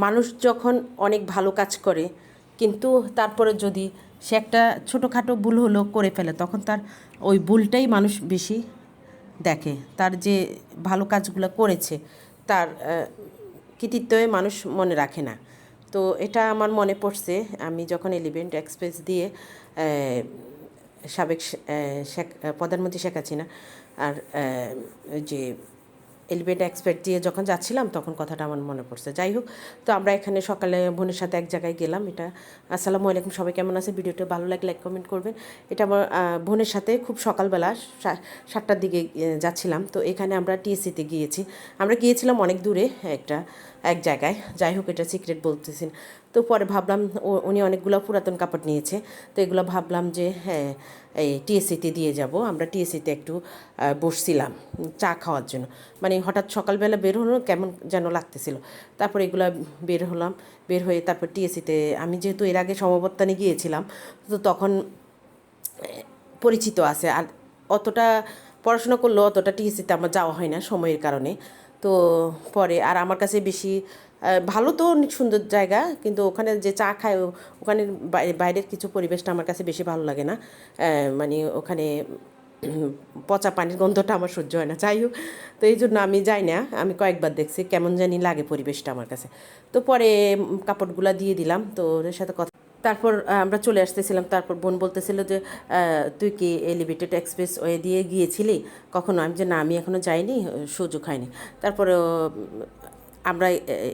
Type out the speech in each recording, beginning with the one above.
মানুষ যখন অনেক ভালো কাজ করে কিন্তু তারপরে যদি সে একটা ছোটোখাটো ভুল হলেও করে ফেলে তখন তার ওই ভুলটাই মানুষ বেশি দেখে, তার যে ভালো কাজগুলো করেছে তার কৃতিত্বে মানুষ মনে রাখে না। তো এটা আমার মনে পড়ছে আমি যখন এলিভেন্ট এক্সপ্রেস দিয়ে সাবেক প্রধানমন্ত্রী শেখ হাসিনা আর যে এলিভেন্ট এক্সপ্রেস দিয়ে যখন যাচ্ছিলাম তখন কথাটা আমার মনে পড়ছে। যাই হোক, তো আমরা এখানে সকালে বোনের সাথে এক জায়গায় গেলাম। এটা আসসালামু আলাইকুম, সবাই কেমন আছে? ভিডিওটা ভালো লাগলে লাইক কমেন্ট করবেন। এটা আমার বোনের সাথে খুব সকালবেলা 7টার দিকে যাচ্ছিলাম। তো এখানে আমরা টিএসসিতে গিয়েছি। আমরা গিয়েছিলাম অনেক দূরে এক জায়গায়। যাই হোক, এটা সিক্রেট বলতেছি। তো পরে ভাবলাম উনি অনেকগুলো পুরাতন কাপড় নিয়েছে, তো এগুলো ভাবলাম যে হ্যাঁ এই টিএসসিতে দিয়ে যাব। আমরা টিএসসিতে একটু বসছিলাম চা খাওয়ার জন্য, মানে হঠাৎ সকালবেলা বের হলো কেমন যেন লাগতেছিল। তারপর এগুলো বের হলাম, বের হয়ে তারপর টিএসসিতে আমি যেহেতু এর আগে সমবর্তানে গিয়েছিলাম, তো তখন পরিচিত আছে। আর অতটা পড়াশোনা করলেও অতটা টিএসসিতে আমার যাওয়া হয় না সময়ের কারণে। তো পরে আর আমার কাছে বেশি ভালো তো অনেক সুন্দর জায়গা, কিন্তু ওখানে যে চা খায় ওখানে বাইরের কিছু পরিবেশটা আমার কাছে বেশি ভালো লাগে না। মানে ওখানে পচা পানির গন্ধটা আমার সহ্য হয় না। যাই হোক, তো এই জন্য আমি যাই না। আমি কয়েকবার দেখছি কেমন জানি লাগে পরিবেশটা আমার কাছে। তো পরে কাপড়গুলা দিয়ে দিলাম, তো ওদের সাথে কথা তারপর আমরা চলে আসতেছিলাম। তারপর বোন বলতেছিল যে তুই কি এলিভেটেড এক্সপ্রেস ওয়ে দিয়ে গিয়েছিলি কখনো? আমি যে না, আমি এখনও যাইনি, সুযোগ হয়নি। তারপরে আমরা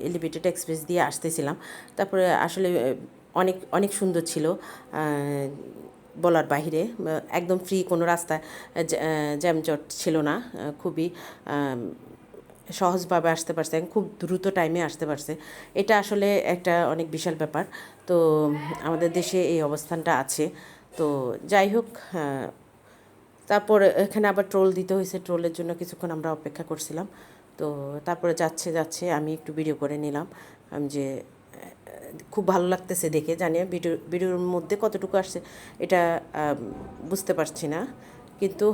এলিভেটেড এক্সপ্রেস দিয়ে আসতেছিলাম। তারপরে আসলে অনেক অনেক সুন্দর ছিল, বলার বাহিরে। একদম ফ্রি, কোনো রাস্তায় জ্যামজট ছিল না, খুবই সহজভাবে আসতে পারছে, খুব দ্রুত টাইমে আসতে পারছে। এটা আসলে একটা অনেক বিশাল ব্যাপার। তো আমাদের দেশে এই অবস্থানটা আছে। তো যাই হোক, তারপর এখানে আবার ট্রোল দিতে হয়েছে, ট্রোলের জন্য কিছুক্ষণ আমরা অপেক্ষা করছিলাম। তো তারপরে যাচ্ছে যাচ্ছে আমি একটু ভিডিও করে নিলাম, যে খুব ভালো লাগতেছে দেখে। জানি ভিডিওর মধ্যে কতটুকু আসছে এটা বুঝতে পারছি না, কিন্তু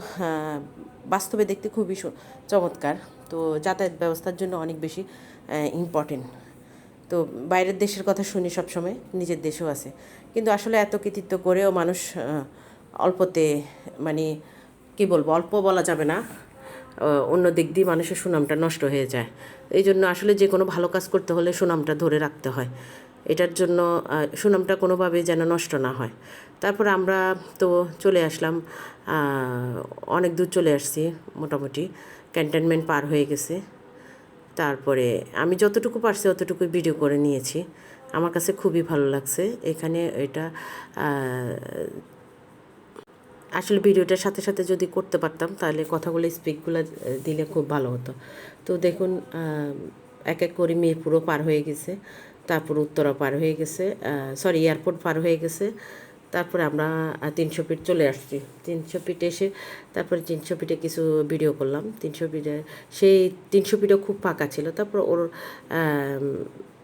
বাস্তবে দেখতে খুবই চমৎকার। তো যাতায়াত ব্যবস্থার জন্য অনেক বেশি ইম্পর্টেন্ট। তো বাইরের দেশের কথা শুনি সবসময়, নিজের দেশেও আছে, কিন্তু আসলে এত কৃতিত্ব করেও মানুষ অল্পতে, মানে কী বলবো, অল্প বলা যাবে না, অন্য দিক দিয়ে মানুষের সুনামটা নষ্ট হয়ে যায়। এই জন্য আসলে যে কোনো ভালো কাজ করতে হলে সুনামটা ধরে রাখতে হয়। এটার জন্য সুনামটা কোনোভাবেই যেন নষ্ট না হয়। তারপর আমরা তো চলে আসলাম, অনেক দূর চলে আসছি, মোটামুটি ক্যান্টনমেন্ট পার হয়ে গেছে। তারপরে আমি যতটুকু পারছি অতটুকু ভিডিও করে নিয়েছি। আমার কাছে খুবই ভালো লাগছে এখানে। এটা আসলে ভিডিওটার সাথে সাথে যদি করতে পারতাম তাহলে কথাগুলো স্পিকগুলো দিলে খুব ভালো হতো। তো দেখুন, এক এক করে মিরপুরও পার হয়ে গেছে, তারপর উত্তরা পার হয়ে গেছে, সরি এয়ারপোর্ট পার হয়ে গেছে। তারপরে আমরা 300 ফিট চলে আসছি। 300 ফিট এসে তারপরে 300 ফিটে কিছু ভিডিও করলাম। 300 ফিটে সেই 300 ফিটও খুব ফাঁকা ছিল। তারপর ওর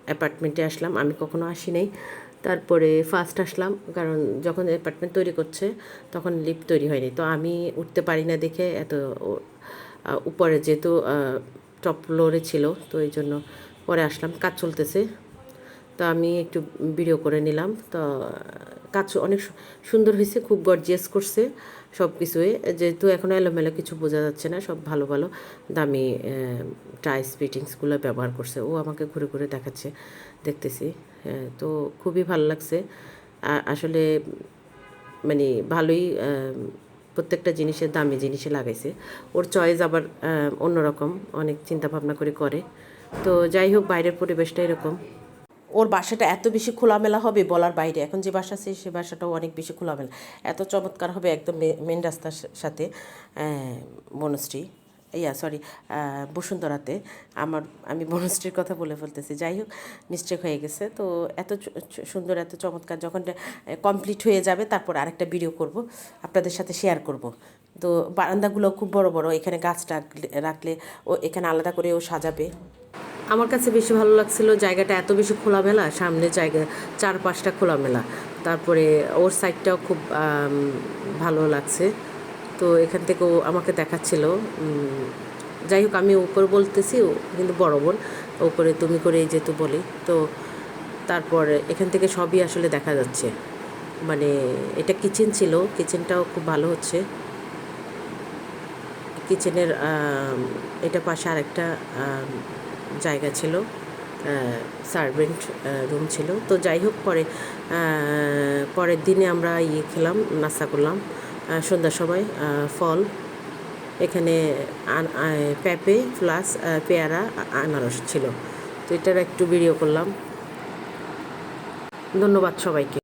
অ্যাপার্টমেন্টে আসলাম, আমি কখনো আসি নাই। তারপরে ফার্স্ট আসলাম, কারণ যখন অ্যাপার্টমেন্ট তৈরি করছে তখন লিফট তৈরি হয়নি, তো আমি উঠতে পারি না দেখে এত উপরে যেহেতু টপ ফ্লোরে ছিল, তো এই জন্য পরে আসলাম। কাজ চলতেছে, তো আমি একটু ভিডিও করে নিলাম। তো কাজ অনেক সুন্দর হয়েছে, খুব গর্জিয়াস করছে সব কিছুই, যেহেতু এখনও এলোমেলো কিছু বোঝা যাচ্ছে না, সব ভালো ভালো দামি টাইস ফিটিংসগুলো ব্যবহার করছে। ও আমাকে ঘুরে ঘুরে দেখাচ্ছে, দেখতেছি। তো খুবই ভালো লাগছে আসলে, মানে ভালোই, প্রত্যেকটা জিনিসের দামি জিনিসে লাগাইছে। ওর চয়েস আবার অন্যরকম, অনেক চিন্তা ভাবনা করে। তো যাই হোক, বাইরের পরিবেশটা এরকম। ওর বাসাটা এত বেশি খোলামেলা হবে বলার বাইরে। এখন যে বাসা আছে সে বাসাটাও অনেক বেশি খোলামেলা, এত চমৎকার হবে, একদম মেন রাস্তার সাথে বনশ্রী, সরি বসুন্ধরাতে। আমি বনশ্রীর কথা বলে ফেলতেছি। যাই হোক, মিস্টেক হয়ে গেছে। তো এত সুন্দর, এত চমৎকার, যখন কমপ্লিট হয়ে যাবে তারপর আরেকটা ভিডিও করব, আপনাদের সাথে শেয়ার করব। তো বারান্দাগুলো খুব বড় বড়, এখানে গাছ রাখলে ও এখানে আলাদা করে ও সাজাবে। আমার কাছে বেশি ভালো লাগছিল জায়গাটা এত বেশি খোলামেলা, সামনে জায়গা 4-5টা খোলামেলা। তারপরে ওর সাইডটাও খুব ভালো লাগছে। তো এখান থেকেও আমাকে দেখাচ্ছিল। যাই হোক, আমি উপর বলতেছি, ও কিন্তু বড় বোন, ও ও করে তুমি করে এই যেহেতু বলি, তো তারপর এখান থেকে সবই আসলে দেখা যাচ্ছে। মানে এটা কিচেন ছিল, কিচেনটাও খুব ভালো হচ্ছে। কিচেনের এটা পাশে আরেকটা জায়গা ছিল, সার্ভেন্ট রুম ছিল। তো যাই হোক, পরের দিনে আমরা খেলাম, নাস্তা করলাম সন্ধ্যার সময়। ফল এখানে পেঁপে প্লাস পেয়ারা আনারস ছিল। তো এটার একটু ভিডিও করলাম। ধন্যবাদ সবাইকে।